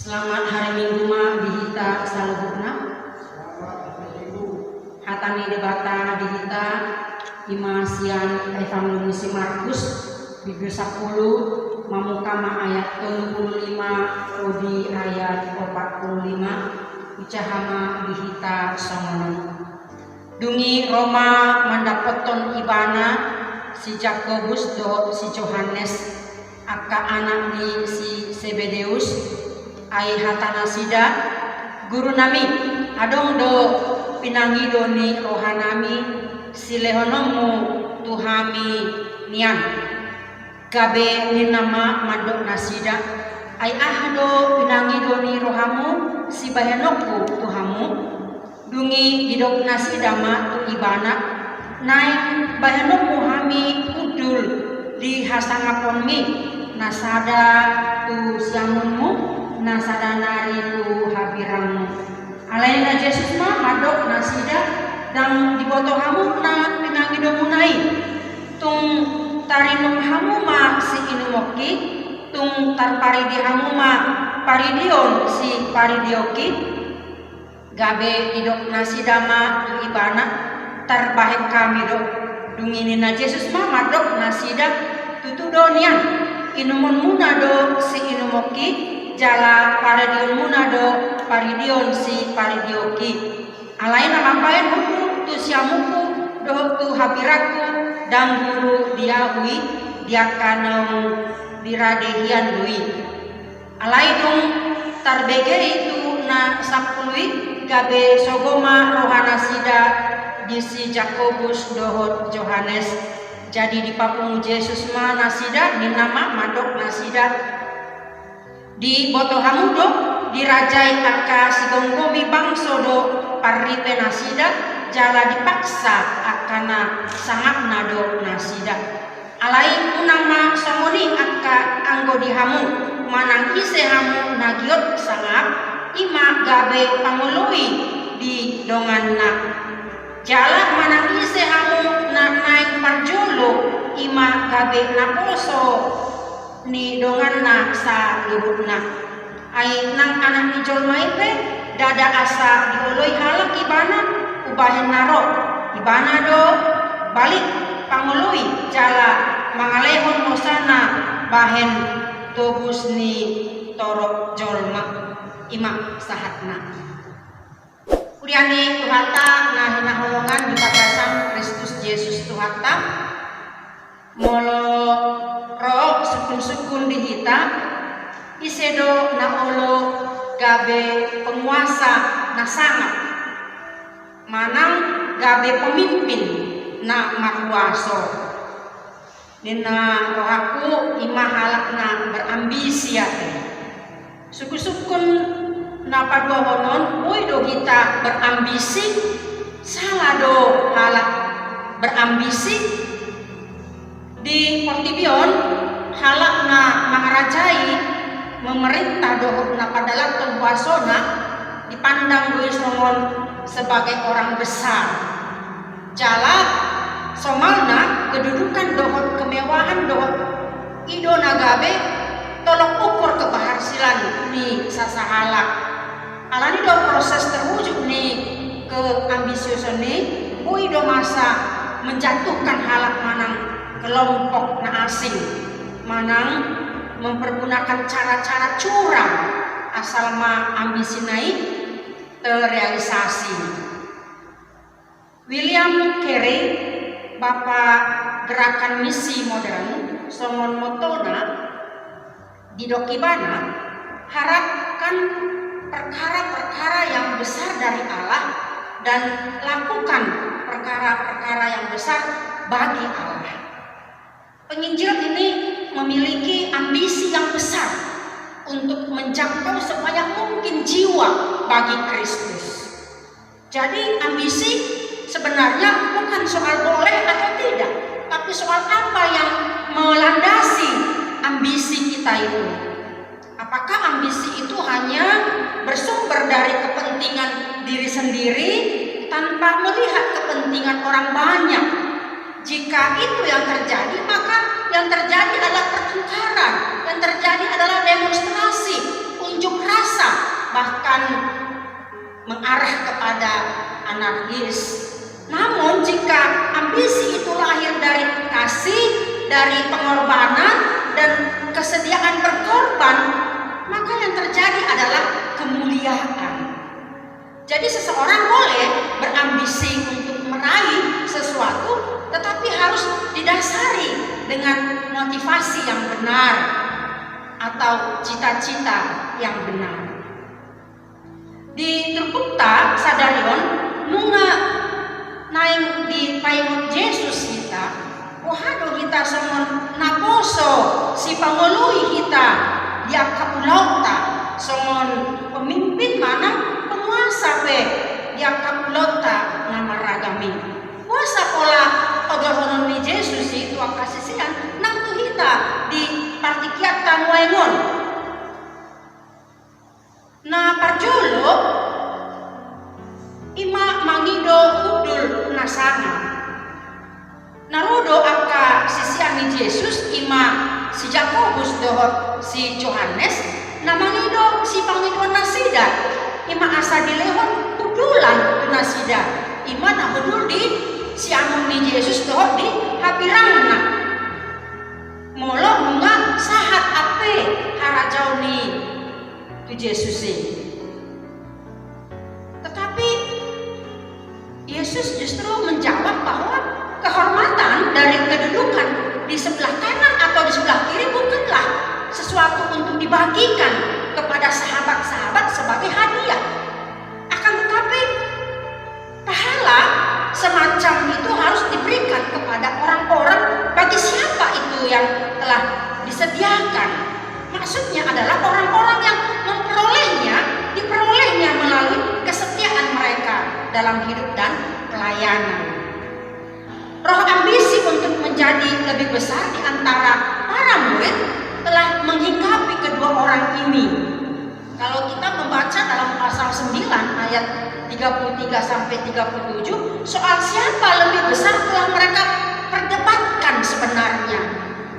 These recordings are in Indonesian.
Selamat hari Minggu ma dihita saluhurna. Hatani debata dihita imasian Evangelium Markus Bibli 10 mamukama ayat 35 kodi ayat 45 icahama dihita songono. Dungi Roma mandapoton ibana si Jakobus do si Yohanes aka anak di si Zebedeus ai hatana sida guru nami adong do pinangido ni rohanami silehonomu tuhami nian gabe ni nama madok nasida ai ahdo pinangido ni rohamu si bahenoku tuhamu dungi didok nasida ma tu ibana naik bahenoku hami udul di hasangapon mi nasada tu siamunmu nasadanari tu habiramu alaina Yesus ma madok nasida dan diboto hamu na pinangido munai tung tarinum hamu ma si inumoki tung tarparidi hamu ma paridion si paridioki gabe didok nasida ma tu ibana tarbahek kami dok dunginina Yesus ma madok nasida tutudonian inumun munado si inumoki jala paridion munado paridion si paridioki alaina lampayan huku tu siamuku do tu habiraku dan guru diahui diakanong diradehian dui alaidung tarbege itu na sapului gabe sogoma rohana sida di si Jakobus dohot Yohanes jadi di papung Yesus ma nasida di nama madok nasida di boto hamudo dirajai aka sigonggomi bangsodo parripe nasida jala dipaksa akana sangat nado nasida alai unama songoni aka anggo dihamu manang ise hamu nagiot sangat ima gabe pangoloi di donganna jala manang ise hamu na naik parjolo ima gabe naposo ni donganna sa lurutna ai nang anak ni jolmaipe dada asa dioloi halak ibana ubahin naro ibana do balik pangoloi jala mangalehon mosana bahen tobus ni torok jolma ima sahatna kuriani tuhata nah holongan di pagasan Kristus Yesus tuhata molo roh sukun-sukun dihita isedo na olo gabe penguasa na sangat manang gabe pemimpin na makuaso dina rohaku imahalak na berambisi ate suku-sukun na paduahonon uy do kita berambisi salah do halak berambisi di Portibion halak na mangarajai memerintah dohok na padalat tembuasona dipandang doi songon sebagai orang besar jala somalna kedudukan dohok kemewahan dohok ido nagabe tolok ukur keberhasilan ni sasahalak alani do proses terwujud ni keambisiusan ni ido masa menjatuhkan halak manang kelompok na asing manang mempergunakan cara-cara curang asal ma ambisi naik terrealisasi. William Carey bapak gerakan misi modern songon motona di dokibana harapkan perkara-perkara yang besar dari Allah dan lakukan perkara-perkara yang besar bagi Allah. Penginjil ini memiliki ambisi yang besar untuk menjangkau sebanyak mungkin jiwa bagi Kristus. Jadi ambisi sebenarnya bukan soal boleh atau tidak, tapi soal apa yang melandasi ambisi kita itu. Apakah ambisi itu hanya bersumber dari kepentingan diri sendiri tanpa melihat kepentingan orang banyak? Jika itu yang terjadi, maka yang terjadi adalah pertengkaran, yang terjadi adalah demonstrasi berunjuk rasa, bahkan mengarah kepada anarkis. Namun jika ambisi itu lahir dari kasih, dari pengorbanan dan kesediaan berkorban, maka yang terjadi adalah kemuliaan. Jadi seseorang boleh berambisi untuk meraih sesuatu, tetapi harus didasari dengan motivasi yang benar atau cita-cita yang benar. Di Trupukta Sadarion nunga naing di paingot Yesus kita, wahado kita songon naposo si pangului kita dia kapulauta songon pemimpin mana penguasa pe dia kapulauta nama ragami. Kuasa pola ogahonon ni Yesus itu akasisian nang tu kita di partikiat tanuengon. Na parjolo ima mangido hudul nasana. Narudo aka sisian ni Yesus ima si Jakobus dohot si Yohanes na mangido si pangido nasida ima asa dilehon hudulan nasida ima na hudul di si amun ni Yesus dohot di hapirangna molo bunga sahat ape harajau ni tu Yesus tetapi Yesus justru menjawab bahwa kehormatan dari kedudukan di sebelah kanan atau di sebelah kiri bukanlah sesuatu untuk dibagikan kepada sahabat-sahabat sebagai hadiah. Akan tetapi pahala semacam itu harus diberikan kepada orang-orang bagi siapa itu yang telah disediakan. Maksudnya adalah orang-orang yang diperolehnya melalui kesetiaan mereka dalam hidup dan pelayanan. Roh ambisi untuk menjadi lebih besar di antara para murid telah menghinggapi kedua orang ini. Kalau kita membaca dalam pasal 9 ayat 33 sampai 37, soal siapa lebih besar telah mereka perdebatkan sebenarnya.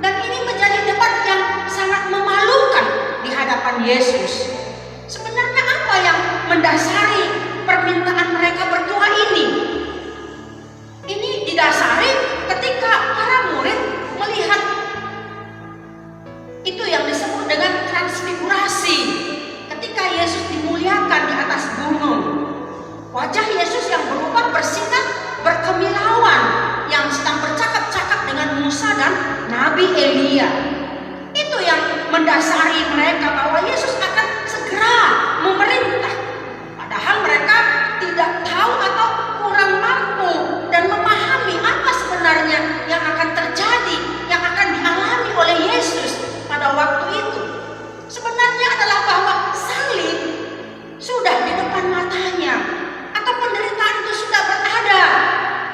Dan ini menjadi debat yang sangat memalukan di hadapan Yesus. Sebenarnya apa yang mendasari permintaan mereka berdua ini? Ini didasari ketika para murid melihat itu yang disebut dengan transfigurasi. Ketika Yesus dimuliakan di atas gunung, wajah Yesus yang berubah bersinar berkemilauan yang sedang bercakap-cakap dengan Musa dan Nabi Elia. Itu yang mendasari mereka bahwa Yesus akan segera memerintah. Padahal mereka tidak tahu atau kurang mampu dan memahami apa sebenarnya yang akan terjadi, yang akan dialami oleh Yesus pada waktu itu. Sebenarnya adalah bahwa salib sudah di depan matanya, atau penderitaan itu sudah berada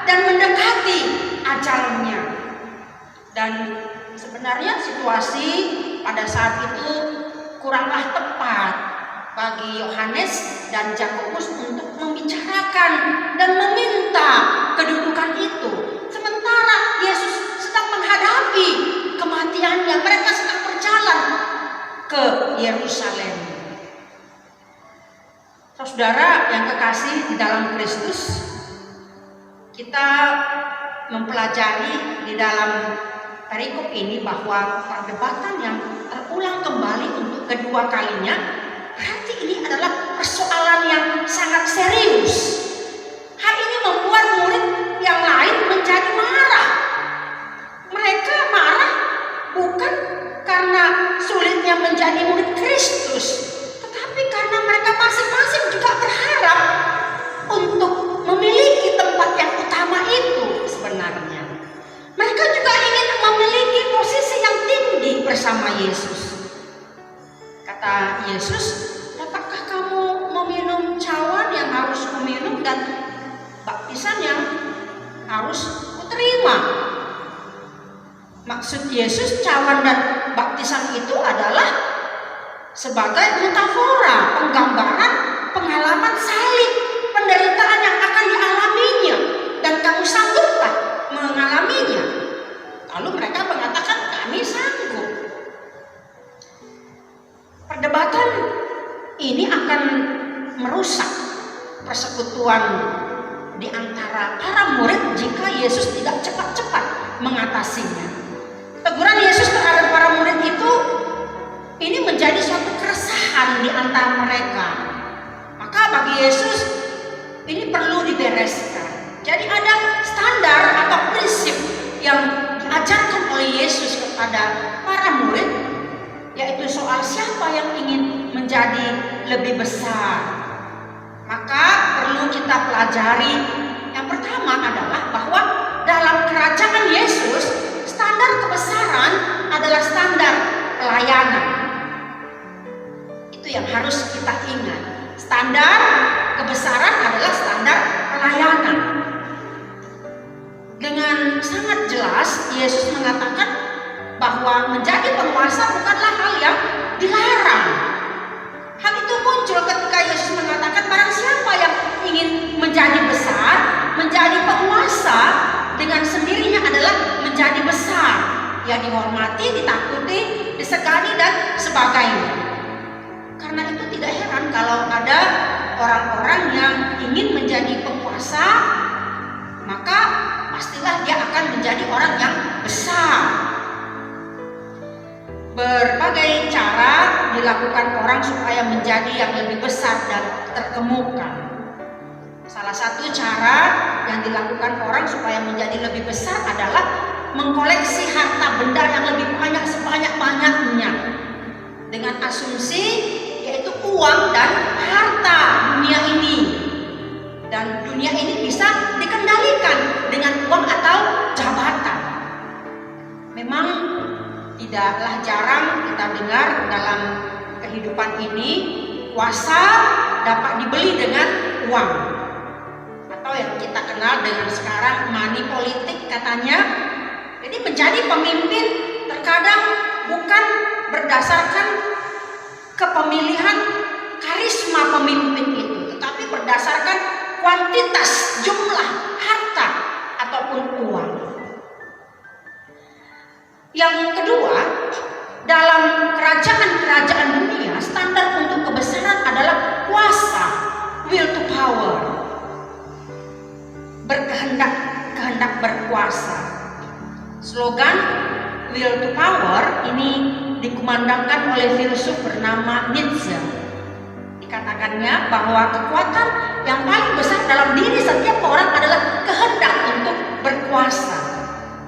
dan mendekati ajalnya. Dan sebenarnya situasi pada saat itu kuranglah tepat bagi Yohanes dan Jakobus untuk membicarakan dan meminta kedudukan itu. Sementara Yesus sedang menghadapi kematiannya, mereka sedang berjalan ke Yerusalem. Saudara yang kekasih di dalam Kristus, kita mempelajari di dalam perikop ini bahwa perdebatan yang terulang kembali untuk kedua kalinya, berarti ini adalah persoalan yang sangat serius. Hal ini membuat murid yang lain menjadi marah. Mereka marah bukan karena sulitnya menjadi murid Kristus, tetapi karena mereka masing-masing juga berharap untuk memiliki tempat yang utama itu sebenarnya. Mereka juga ingin memiliki posisi yang tinggi bersama Yesus. Kata Yesus, dapatkah kamu meminum cawan yang harus kuminum dan baptisan yang harus kuterima? Maksud Yesus cawan dan baptisan itu adalah sebagai metafora, penggambaran pengalaman salib, penderitaan yang akan dialaminya, dan kamu sanggupkah mengalaminya? Lalu mereka mengatakan kami sanggup. Perdebatan di antara para murid jika Yesus tidak cepat-cepat mengatasinya. Teguran Yesus terhadap para murid itu ini menjadi suatu keresahan di antara mereka. Maka bagi Yesus ini perlu dibereskan. Jadi ada standar atau prinsip yang diajarkan oleh Yesus kepada para murid, yaitu soal siapa yang ingin menjadi lebih besar. Maka perlu kita pelajari. Yang pertama adalah bahwa dalam kerajaan Yesus, standar kebesaran adalah standar pelayanan. Itu yang harus kita ingat. Standar kebesaran adalah standar pelayanan. Dengan sangat jelas Yesus mengatakan bahwa menjadi penguasa bukanlah hal yang dilarang. Hal itu muncul ketika Yesus mengatakan barang siapa yang ingin menjadi besar, menjadi penguasa, dengan sendirinya adalah menjadi besar. Ya, dihormati, ditakuti, disegani dan sebagainya. Karena itu tidak heran kalau ada orang-orang yang ingin menjadi penguasa, maka pastilah dia akan menjadi orang yang besar. Berbagai cara dilakukan orang supaya menjadi yang lebih besar dan terkemuka. Salah satu cara yang dilakukan orang supaya menjadi lebih besar adalah mengkoleksi harta benda yang lebih banyak sebanyak-banyaknya, dengan asumsi yaitu uang dan harta dunia ini. Dan dunia ini bisa dikendalikan dengan uang atau jabatan. Memang tidaklah jarang kita dengar dalam kehidupan ini kuasa dapat dibeli dengan uang, atau yang kita kenal dengan sekarang money politik katanya. Jadi menjadi pemimpin terkadang bukan berdasarkan kepemilihan karisma pemimpin itu, tetapi berdasarkan kuantitas jumlah harta ataupun uang. Yang kedua, dalam kerajaan-kerajaan dunia, standar untuk kebesaran adalah kuasa, will to power, kehendak berkuasa. Slogan will to power ini dikumandangkan oleh filsuf bernama Nietzsche. Dikatakannya bahwa kekuatan yang paling besar dalam diri setiap orang adalah kehendak untuk berkuasa.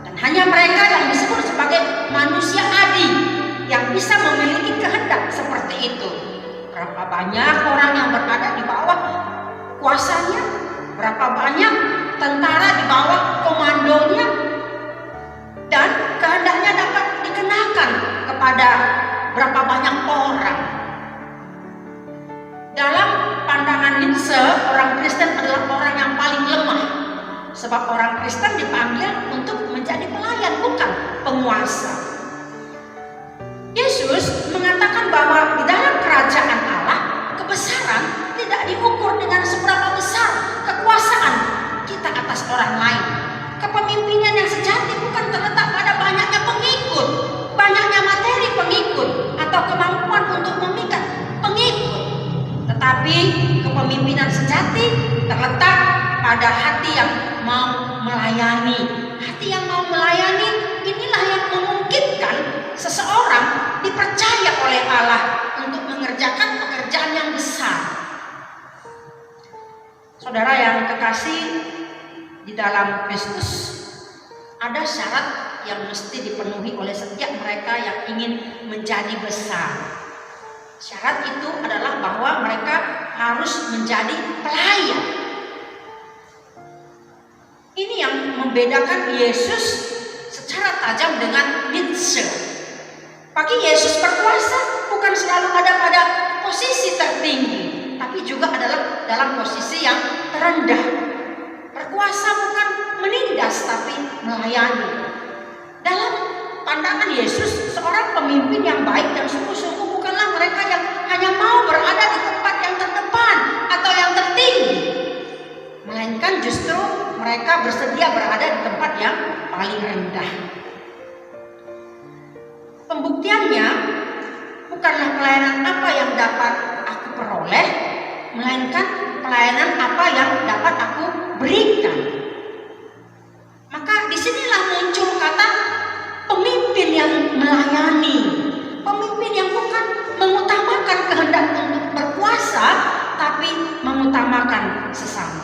Dan hanya mereka yang disebut sebagai manusia adi yang bisa memiliki kehendak seperti itu. Berapa banyak orang yang berada di bawah kuasanya, berapa banyak tentara di bawah komandonya, dan kehendaknya dapat dikenakan kepada berapa banyak orang. Dalam pandangan Nietzsche, orang Kristen adalah orang yang paling lemah, sebab orang Kristen dipanggil untuk menjadi pelayan, bukan penguasa. Yesus mengatakan bahwa di dalam kerajaan Allah, kebesaran tidak diukur dengan seberapa besar kekuasaan kita atas orang lain. Kepemimpinan yang sejati bukan terletak pada banyaknya pengikut, banyaknya materi pengikut, atau kemampuan untuk memikat pengikut. Tetapi kepemimpinan sejati terletak pada hati yang mau melayani. Hati yang mau melayani inilah yang memungkinkan seseorang dipercaya oleh Allah untuk mengerjakan pekerjaan yang besar. Saudara yang kekasih di dalam Kristus, ada syarat yang mesti dipenuhi oleh setiap mereka yang ingin menjadi besar. Syarat itu adalah bahwa mereka harus menjadi pelayan. Ini yang membedakan Yesus secara tajam dengan Nietzsche. Bagi Yesus berkuasa bukan selalu ada pada posisi tertinggi, tapi juga adalah dalam posisi yang terendah. Berkuasa bukan menindas, tapi melayani. Dalam pandangan Yesus, seorang pemimpin yang baik dan sungguh-sungguh bukanlah mereka yang hanya mau berada di tempat yang terdepan atau yang tertinggi, melainkan justru mereka bersedia berada di tempat yang paling rendah. Pembuktiannya bukanlah pelayanan apa yang dapat aku peroleh, melainkan pelayanan apa yang dapat aku berikan. Maka disinilah muncul kata pemimpin yang melayani, pemimpin yang bukan mengutamakan kehendak untuk berkuasa, tapi mengutamakan sesama.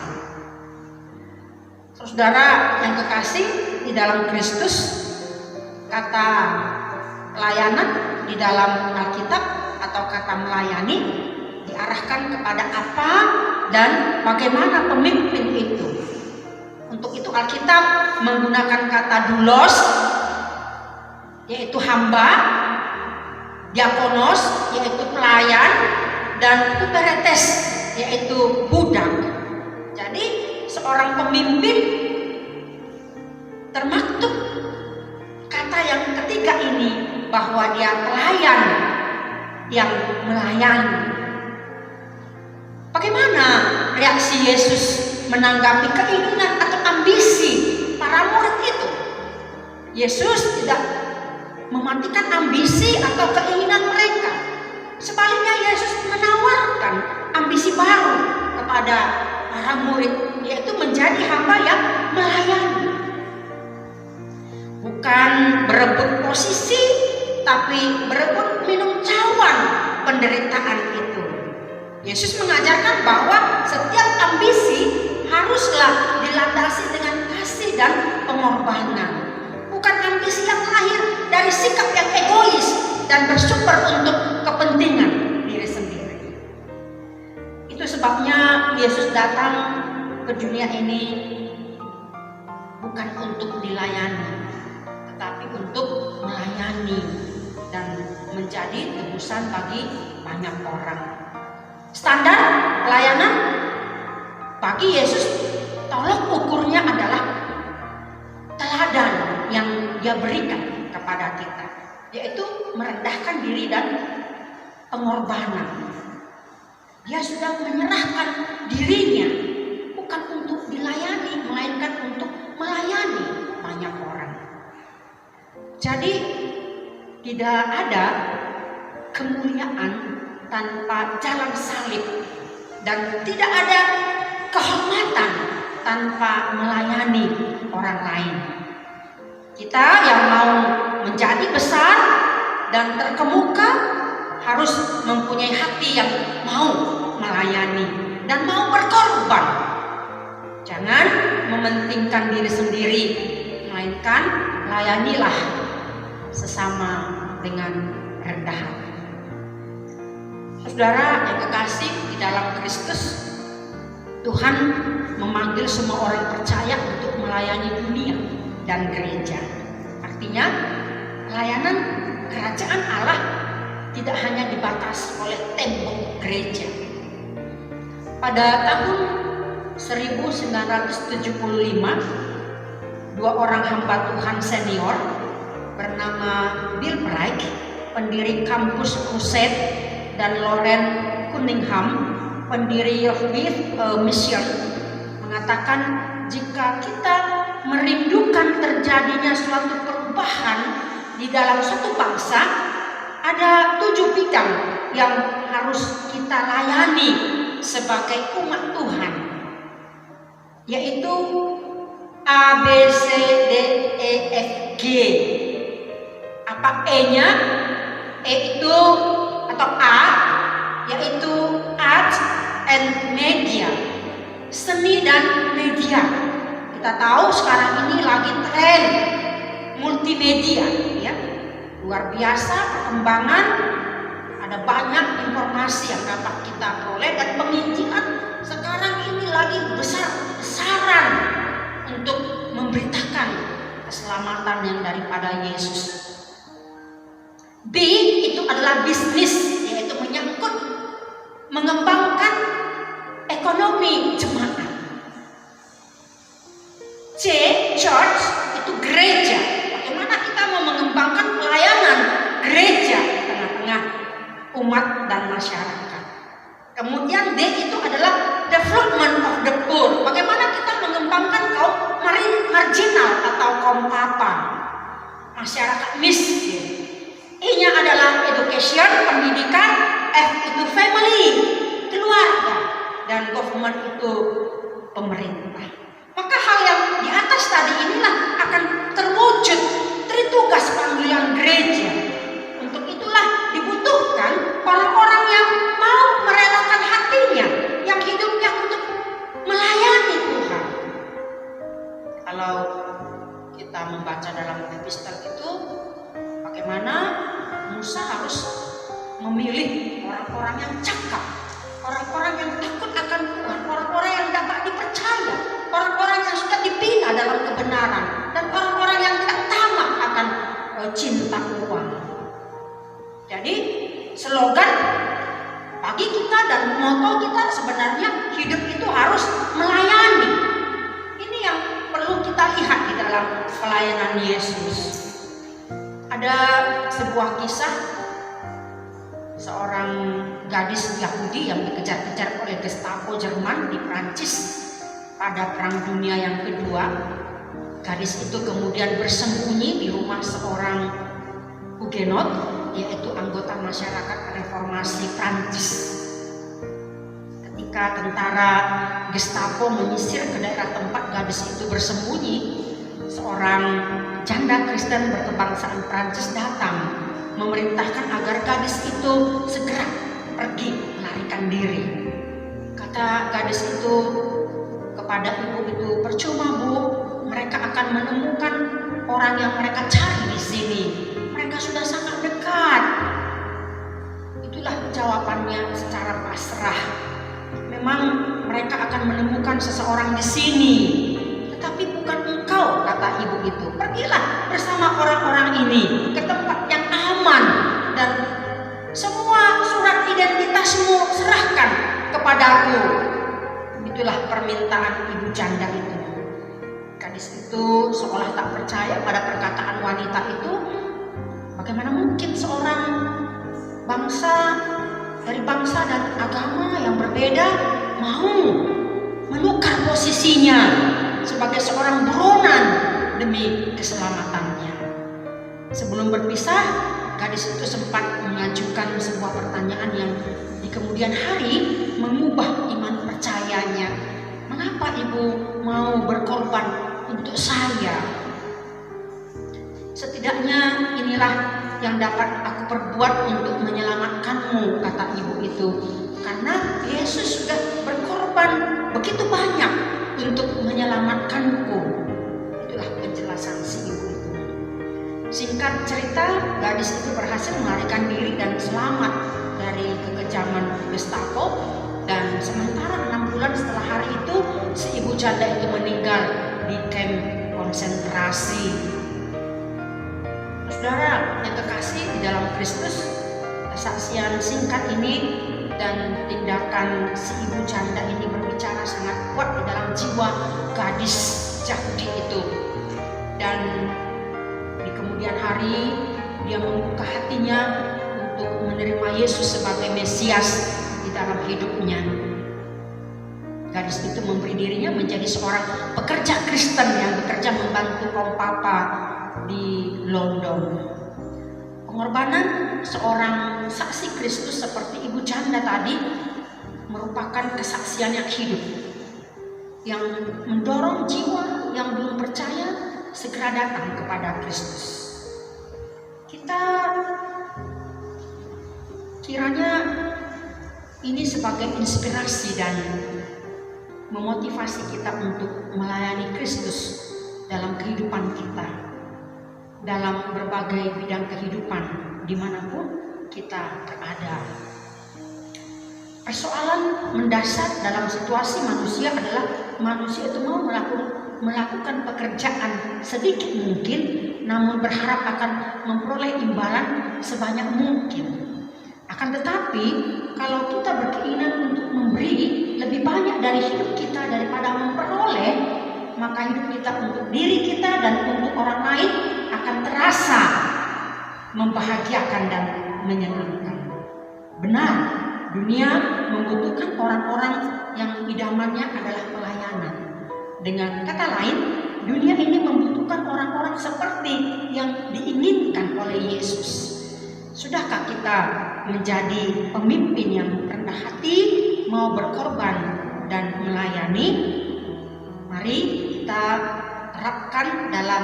Saudara yang kekasih di dalam Kristus, kata pelayanan di dalam Alkitab atau kata melayani diarahkan kepada apa dan bagaimana pemimpin itu. Untuk itu Alkitab menggunakan kata doulos, yaitu hamba, diakonos, yaitu pelayan, dan huperetes, yaitu budak. Jadi seorang pemimpin termaktub kata yang ketiga ini, bahwa dia pelayan yang melayani. Bagaimana reaksi Yesus menanggapi keinginan atau ambisi para murid itu? Yesus tidak mematikan ambisi atau keinginan mereka. Sebaliknya Yesus menawarkan ambisi baru kepada para murid, yaitu menjadi hamba yang melayani. Bukan berebut posisi, tapi berebut minum cawan penderitaan itu. Yesus mengajarkan bahwa setiap ambisi haruslah dilandasi dengan kasih dan pengorbanan. Bukan ambisi yang lahir dari sikap yang egois dan bersumber untuk kepentingan diri sendiri. Itu sebabnya Yesus datang ke dunia ini bukan untuk dilayani, tetapi untuk melayani dan menjadi tebusan bagi banyak orang. Standar pelayanan bagi Yesus, tolak ukurnya adalah teladan yang dia berikan kepada kita, yaitu merendahkan diri dan pengorbanan. Dia sudah menyerahkan dirinya bukan untuk dilayani, melainkan untuk melayani banyak orang. Jadi tidak ada kemuliaan tanpa jalan salib, dan tidak ada kehormatan tanpa melayani orang lain. Kita yang mau menjadi besar dan terkemuka harus mempunyai hati yang mau melayani dan mau berkorban. Jangan mementingkan diri sendiri, melainkan layanilah sesama dengan rendah hati. Saudara yang kekasih di dalam Kristus, Tuhan memanggil semua orang percaya untuk melayani dunia dan gereja. Artinya pelayanan kerajaan Allah tidak hanya dibatasi oleh tembok gereja. Pada tahun 1975, dua orang hamba Tuhan senior bernama Bill Bright, pendiri kampus Crusade, dan Loren Cunningham, pendiri Youth Mission, mengatakan jika kita merindukan terjadinya suatu perubahan di dalam suatu bangsa, ada 7 bidang yang harus kita layani sebagai umat Tuhan, yaitu A, B, C, D, E, F, G. Apa E-nya? E itu atau A, yaitu art and media, seni dan media. Kita tahu sekarang ini lagi tren multimedia, ya, luar biasa perkembangan. Ada banyak informasi yang dapat kita peroleh, dan penginjilan sekarang ini lagi besar-besaran untuk memberitakan keselamatan yang daripada Yesus. B itu adalah bisnis, yaitu menyangkut mengembangkan ekonomi jemaat. C, church, itu gereja. Bagaimana kita mau mengembangkan pelayanan gereja di tengah-tengah umat dan masyarakat. Kemudian D itu adalah development of the poor. Bagaimana kita mengembangkan kaum marginal atau kaum papan, masyarakat miskin. I-nya adalah education, pendidikan. F itu family, keluarga. dan government itu pemerintah. Maka hal yang di atas tadi inilah akan terwujud tritugas panggilan gereja. Untuk itulah dibutuhkan orang-orang yang mau merelakan hatinya, yang hidupnya untuk melayani Tuhan. Kalau kita membaca dalam epistel itu, bagaimana Musa harus memilih orang-orang yang cakap, orang-orang yang takut akan Tuhan, orang-orang yang dapat dipercaya, orang-orang yang sudah dibina dalam kebenaran, dan orang-orang yang tidak tamak akan cinta uang. Jadi slogan bagi kita dan moto kita sebenarnya hidup itu harus melayani. Ini yang perlu kita lihat di dalam pelayanan Yesus. Ada sebuah kisah seorang gadis Yahudi yang dikejar-kejar oleh Gestapo Jerman di Prancis pada Perang Dunia yang kedua. Gadis itu kemudian bersembunyi di rumah seorang Hugenot, yaitu anggota masyarakat reformasi Prancis. Ketika tentara Gestapo menyisir ke daerah tempat gadis itu bersembunyi, seorang janda Kristen berkebangsaan Prancis datang memerintahkan agar gadis itu segera pergi melarikan diri. Kata gadis itu kepada ibu itu, "Percuma Bu, mereka akan menemukan orang yang mereka cari di sini. Mereka sudah sangat dekat." Itulah jawabannya secara pasrah. Memang mereka akan menemukan seseorang di sini, tetapi bukan engkau, kata ibu itu. Pergilah bersama orang-orang ini ke tempat yang aman dan semua surat identitasmu serahkan kepadaku. Itulah permintaan ibu janda itu. Gadis itu seolah tak percaya pada perkataan wanita itu. Bagaimana mungkin seorang dari bangsa dan agama yang berbeda mau menukar posisinya sebagai seorang buronan demi keselamatannya. Sebelum berpisah, gadis itu sempat mengajukan sebuah pertanyaan yang di kemudian hari mengubah iman percayanya. "Mengapa ibu mau berkorban untuk saya? Setidaknya inilah yang dapat aku perbuat untuk menyelamatkanmu," kata ibu itu. "Karena Yesus sudah berkorban begitu banyak untuk menyelamatkanku." Itulah penjelasan si ibu itu. Singkat cerita, gadis itu berhasil melarikan diri dan selamat dari kekejaman Gestapo. Dan sementara 6 bulan setelah hari itu, si ibu janda itu meninggal di kamp konsentrasi. Saudara yang kekasih di dalam Kristus, kesaksian singkat ini dan tindakan si ibu janda ini berbicara sangat kuat di dalam jiwa gadis Yahudi itu. Dan di kemudian hari dia membuka hatinya untuk menerima Yesus sebagai Mesias di dalam hidupnya. Gadis itu memberi dirinya menjadi seorang pekerja Kristen yang bekerja membantu kaum papa di London. Pengorbanan seorang saksi Kristus seperti ibu janda tadi merupakan kesaksian yang hidup, yang mendorong jiwa yang belum percaya segera datang kepada Kristus. Kita kiranya ini sebagai inspirasi dan memotivasi kita untuk melayani Kristus dalam kehidupan kita, dalam berbagai bidang kehidupan dimanapun kita berada. Persoalan mendasar dalam situasi manusia adalah manusia itu mau melakukan pekerjaan sedikit mungkin, namun berharap akan memperoleh imbalan sebanyak mungkin. Akan tetapi kalau kita berkeinginan untuk memberi lebih banyak dari hidup kita daripada memperoleh, maka hidup kita untuk diri kita dan untuk orang lain akan terasa membahagiakan dan menyenangkan. Benar, dunia membutuhkan orang-orang yang idamannya adalah pelayanan. Dengan kata lain, dunia ini membutuhkan orang-orang seperti yang diinginkan oleh Yesus. Sudahkah kita menjadi pemimpin yang rendah hati, mau berkorban dan melayani. Mari kita terapkan dalam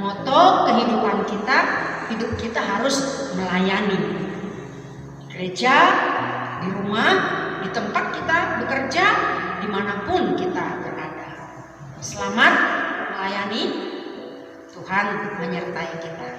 moto kehidupan kita. Hidup kita harus melayani. Di gereja, di rumah, di tempat kita bekerja, dimanapun kita berada. Selamat melayani. Tuhan menyertai kita.